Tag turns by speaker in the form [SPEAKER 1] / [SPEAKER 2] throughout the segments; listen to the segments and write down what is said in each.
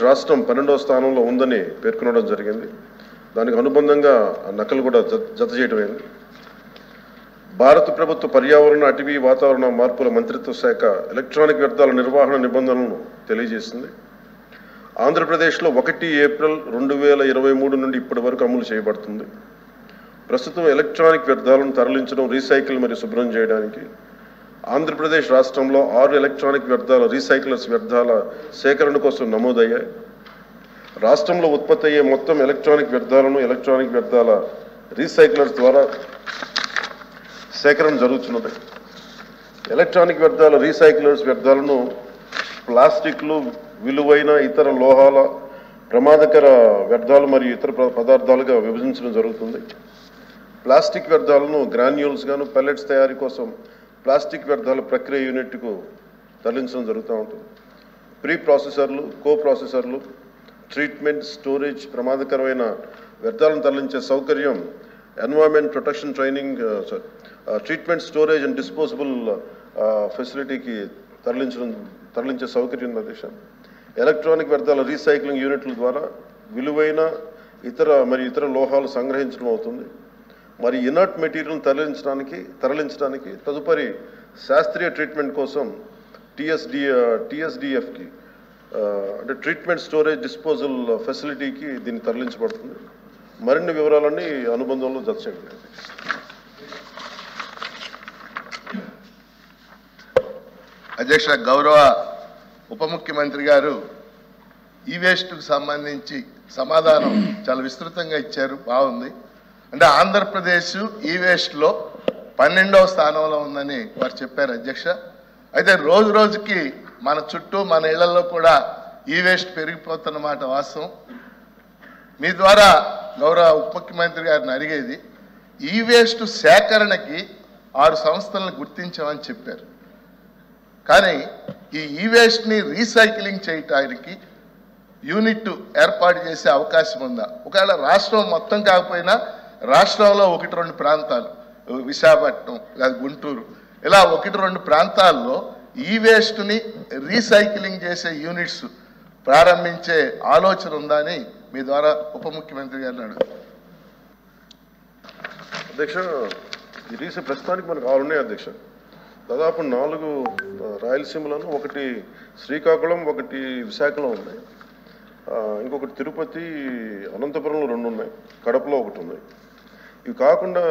[SPEAKER 1] రాష్ట్రం 12వ స్థానంలో ఉందని పేర్కొనడం జరిగింది. దానికి అనుబంధంగా నకలు కూడా జత చేయడమైంది. భారత ప్రభుత్వ పర్యావరణ, అటవీ, వాతావరణ మార్పుల మంత్రిత్వ శాఖ ఎలక్ట్రానిక్ వ్యర్థాల నిర్వహణ నిబంధనలను తెలియజేసింది. ఆంధ్రప్రదేశ్లో 1 ఏప్రిల్ 2023 నుండి ఇప్పటి వరకు అమలు చేయబడుతుంది. ప్రస్తుతం ఎలక్ట్రానిక్ వ్యర్థాలను తరలించడం, రీసైకిల్ మరియు శుభ్రం చేయడానికి ఆంధ్రప్రదేశ్ రాష్ట్రంలో 6 ఎలక్ట్రానిక్ వ్యర్థాల రీసైకిలర్స్ వ్యర్థాల సేకరణ కోసం నమోదయ్యాయి. రాష్ట్రంలో ఉత్పత్తి అయ్యే మొత్తం ఎలక్ట్రానిక్ వ్యర్థాలను ఎలక్ట్రానిక్ వ్యర్థాల రీసైకిలర్స్ ద్వారా సేకరణ జరుగుతున్నది. ఎలక్ట్రానిక్ వ్యర్థాల రీసైకిలర్స్ వ్యర్థాలను ప్లాస్టిక్లు, విలువైన ఇతర లోహాల, ప్రమాదకర వ్యర్థాలు మరియు ఇతర పదార్థాలుగా విభజించడం జరుగుతుంది. ప్లాస్టిక్ వ్యర్థాలను గ్రాన్యూల్స్ గాను, పెల్లెట్స్ తయారీ కోసం ప్లాస్టిక్ వ్యర్థాల ప్రక్రియ యూనిట్కు తరలించడం జరుగుతూ ఉంటుంది. ప్రీ ప్రాసెసర్లు, కో ప్రాసెసర్లు, ట్రీట్మెంట్, స్టోరేజ్, ప్రమాదకరమైన వ్యర్థాలను తరలించే సౌకర్యం environment protection treatment, storage and disposable ఫెసిలిటీకి తరలించే సౌకర్యం అధ్యక్ష. ఎలక్ట్రానిక్ వ్యర్థాల రీసైక్లింగ్ యూనిట్ల ద్వారా విలువైన ఇతర లోహాలు సంగ్రహించడం అవుతుంది. మరి ఇనర్ట్ మెటీరియల్ తరలించడానికి తదుపరి శాస్త్రీయ ట్రీట్మెంట్ కోసం టీఎస్డిఎఫ్కి అంటే ట్రీట్మెంట్, స్టోరేజ్, డిస్పోజల్ ఫెసిలిటీకి దీన్ని తరలించబడుతుంది. మరిన్ని వివరాలన్నీ అనుబంధంలో జత చేయండి.
[SPEAKER 2] అధ్యక్ష, గౌరవ ఉప ముఖ్యమంత్రి గారు ఈ వేస్ట్కు సంబంధించి సమాధానం చాలా విస్తృతంగా ఇచ్చారు, బాగుంది. అంటే ఆంధ్రప్రదేశ్ ఈ వేస్ట్లో 12వ స్థానంలో ఉందని వారు చెప్పారు అధ్యక్ష. అయితే రోజు రోజుకి మన చుట్టూ, మన ఇళ్లలో కూడా ఈ వేస్ట్ పెరిగిపోతున్నమాట వాస్తవం. మీ ద్వారా గౌరవ ఉప ముఖ్యమంత్రి గారిని అడిగేది, ఈ వేస్ట్ సేకరణకి 6 సంస్థలను గుర్తించామని చెప్పారు. కానీ ఈ వేస్ట్ని రీసైక్లింగ్ చేయటానికి యూనిట్ ఏర్పాటు చేసే అవకాశం ఉందా? ఒకవేళ రాష్ట్రం మొత్తం కాకపోయినా రాష్ట్రంలో 1-2 ప్రాంతాలు, విశాఖపట్నం లేదా గుంటూరు, ఇలా 1-2 ప్రాంతాల్లో ఈ వేస్ట్ని రీసైక్లింగ్ చేసే యూనిట్స్ ప్రారంభించే ఆలోచన ఉందా అని మీ ద్వారా ఉప ముఖ్యమంత్రి గారిని అడుగుతారు.
[SPEAKER 1] అధ్యక్ష, ఈ ప్రస్తుతానికి మనకు 6 ఉన్నాయి అధ్యక్ష. దాదాపు 4 రాయలసీమలను, 1 శ్రీకాకుళం, 1 విశాఖలో ఉన్నాయి, ఇంకొకటి తిరుపతి, అనంతపురంలో 2 ఉన్నాయి, కడపలో 1 ఉన్నాయి. ఇవి కాకుండా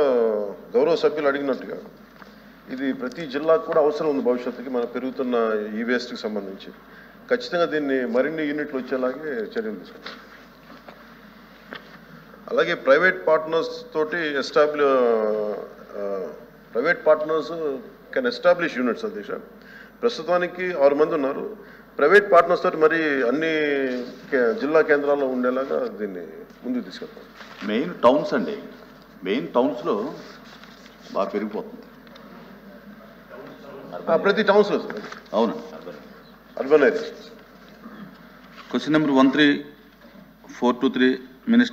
[SPEAKER 1] గౌరవ సభ్యులు అడిగినట్టుగా ఇది ప్రతి జిల్లాకు కూడా అవసరం ఉంది. భవిష్యత్తుకి మన పెరుగుతున్న ఈ వేస్ట్కి సంబంధించి ఖచ్చితంగా దీన్ని మరిన్ని యూనిట్లు వచ్చేలాగే చర్యలు తీసుకుంటాం. అలాగే ప్రైవేట్ పార్ట్నర్స్ తోటి private partners can establish units అధ్యక్ష. ప్రస్తుతానికి 6 మంది ఉన్నారు. ప్రైవేట్ పార్ట్నర్స్ తోటి మరి అన్ని జిల్లా కేంద్రాల్లో ఉండేలాగా దీన్ని ముందుకు తీసుకెళ్తాం.
[SPEAKER 3] మెయిన్ టౌన్స్ అండి, మెయిన్ టౌన్స్లో బాగా పెరిగిపోతుంది.
[SPEAKER 1] ప్రతి టౌన్స్లో
[SPEAKER 3] అవును,
[SPEAKER 1] urban area.
[SPEAKER 3] Question number 13423 minister